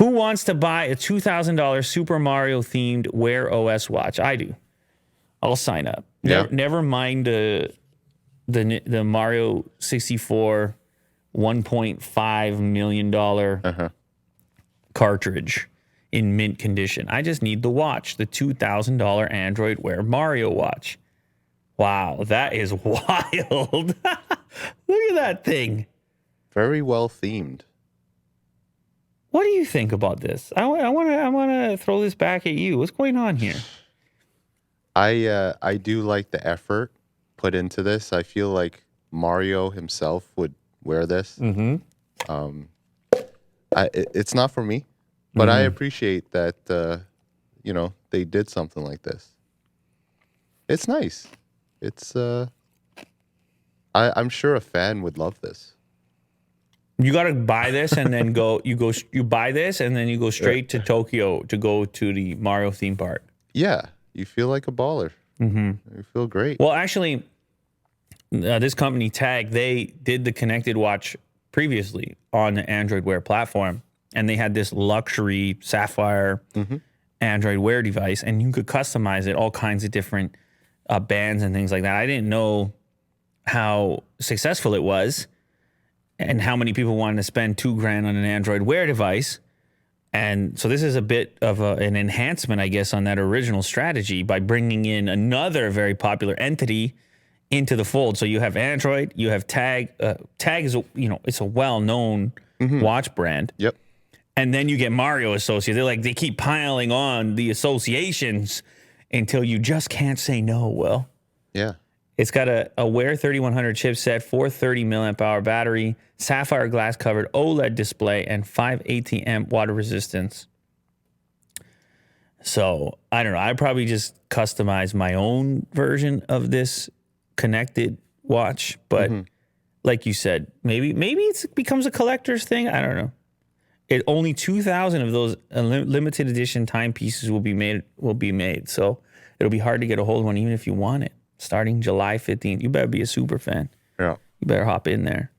Who wants to buy a $2,000 Super Mario themed Wear OS watch? I do. I'll sign up. Yeah. Never mind the Mario 64 $1.5 million cartridge in mint condition. I just need the watch, the $2,000 Android Wear Mario watch. Wow, that is wild. Look at that thing. Very well themed. What do you think about this? I want to throw this back at you. What's going on here? I do like the effort put into this. I feel like Mario himself would wear this. Mm-hmm. It's not for me, but I appreciate that. They did something like this. It's nice. It's I'm sure a fan would love this. You got to buy this and then you buy this and then you go straight to Tokyo to go to the Mario theme park. Yeah, you feel like a baller. Mm-hmm. You feel great. Well, actually, this company Tag, they did the connected watch previously on the Android Wear platform, and they had this luxury sapphire Android Wear device, and you could customize it, all kinds of different bands and things like that. I didn't know how successful it was and how many people wanted to spend $2,000 on an Android Wear device. And so this is a bit of an enhancement, I guess, on that original strategy by bringing in another very popular entity into the fold. So you have Android, you have Tag. Tag is, it's a well-known watch brand. Yep. And then you get Mario associated. They keep piling on the associations until you just can't say no, Will. Yeah. It's got a Wear 3100 chipset, 430 milliamp hour battery, sapphire glass covered OLED display, and 580 amp water resistance. So I don't know. I probably just customize my own version of this connected watch, but like you said, maybe it becomes a collector's thing. I don't know. Only 2,000 of those limited edition timepieces will be made. So it'll be hard to get a hold of one, even if you want it. Starting July 15th. You better be a super fan. Yeah. You better hop in there.